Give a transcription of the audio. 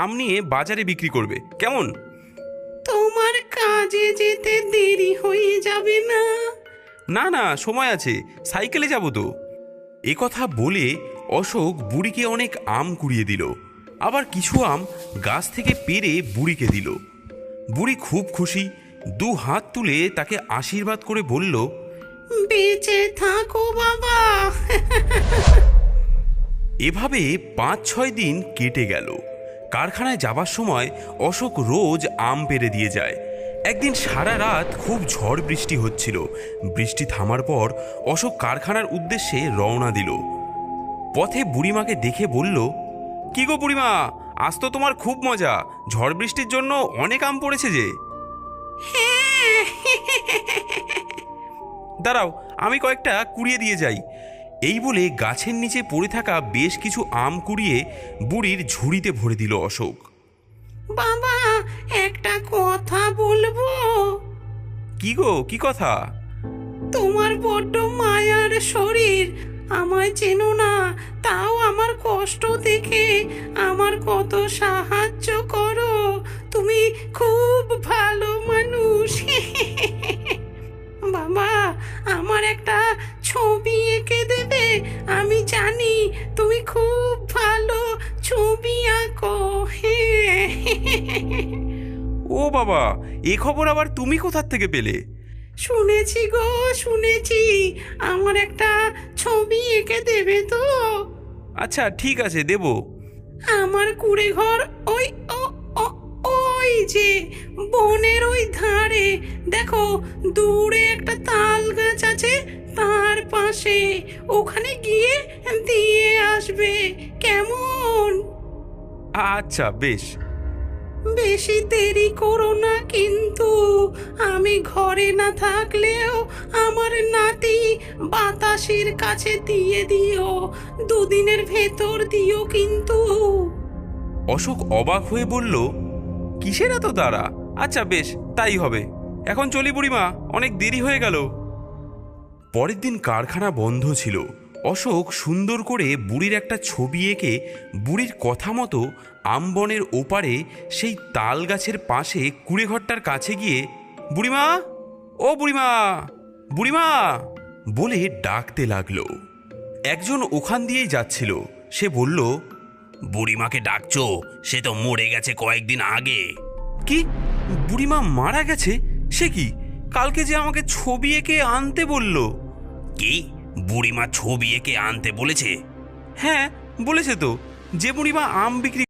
আম নিয়ে বাজারে বিক্রি করবে, কেমন? তোমার কাজে যেতে দেরি হয়ে যাবে না? না না, সময় আছে, সাইকেলে যাব তো। এ কথা বলে অশোক বুড়িকে অনেক আম কুড়িয়ে দিল, আবার কিছু আম গাছ থেকে পেড়ে বুড়িকে দিল। বুড়ি খুব খুশি, দু হাত তুলে তাকে আশীর্বাদ করে বলল, বেঁচে থাকো বাবা। এভাবে ৫-৬ দিন কেটে গেল। কারখানায় যাবার সময় অশোক রোজ আম পেড়ে দিয়ে যায়। একদিন সারা রাত খুব ঝড় বৃষ্টি হচ্ছিল। বৃষ্টি থামার পর অশোক কারখানার উদ্দেশ্যে রওনা দিল। পথে বুড়িমাকে দেখে বলল, কি গো বুড়িমা, আজ তো তোমার খুব মজা, ঝড় বৃষ্টির জন্য অনেক আম পড়েছে যে। হ্যাঁ। দাঁড়াও, আমি কয়েকটা কুড়িয়ে দিয়ে যাই। এই বলে গাছের নিচে পড়ে থাকা বেশ কিছু আম কুড়িয়ে বুড়ির ঝুড়িতে ভরে দিল অশোক। বাবা, একটা কথা বলবো? কি গো, কি কথা? তোমার বড্ড মায়ার শরীর, আমায় চেনো না, তাও আমার কষ্ট দেখে আমার কত সাহায্য করো। তুমি খুব ভালো মানুষ। বাবা, আমার একটা ছবি এঁকে দেবে? আমি জানি তুমি খুব ভালো ছবি আঁকো। ও বাবা, এ খবর আবার তুমি কোথার থেকে পেলে? শুনেছি গো, শুনেছি। আমার একটা ছবি এঁকে দেবে তো? আচ্ছা ঠিক আছে, দেব। আমার কুঁড়ে ঘর ওই ওই যে বনের ওই ধারে, দেখো দূরে একটা তাল গাছ আছে, তার পাশে। ওখানে গিয়ে দিয়ে আসবে, কেমন? আচ্ছা বেশ। বেশি দেরি করো না কিন্তু। আমি ঘরে না থাকলেও আমার নাতি বাতাসের কাছে দিয়ে দিও, দুদিনের ভেতর দিও কিন্তু। অশোক অবাক হয়ে বলল, কিসের এত তাড়া? আচ্ছা বেশ, তাই হবে। এখন চলি বুড়িমা, অনেক দেরি হয়ে গেল। পরের দিন কারখানা বন্ধ ছিল। অশোক সুন্দর করে বুড়ির একটা ছবি এঁকে বুড়ির কথা মতো আমবনের ওপারে সেই তাল গাছের পাশে কুঁড়েঘরটার কাছে গিয়ে, বুড়িমা, ও বুড়িমা, বুড়িমা বলে ডাকতে লাগলো। একজন ওখান দিয়েই যাচ্ছিল। সে বলল, বুড়িমাকে ডাকছো? সে তো মরে গেছে কয়েকদিন আগে। কি, বুড়িমা মারা গেছে? সে কি, কালকে যে আমাকে ছবি এঁকে আনতে বলল। কি, বুড়িমা ছবি এঁকে আনতে বলেছে? হ্যাঁ বলেছে তো, যে বুড়িমা আম বিক্রি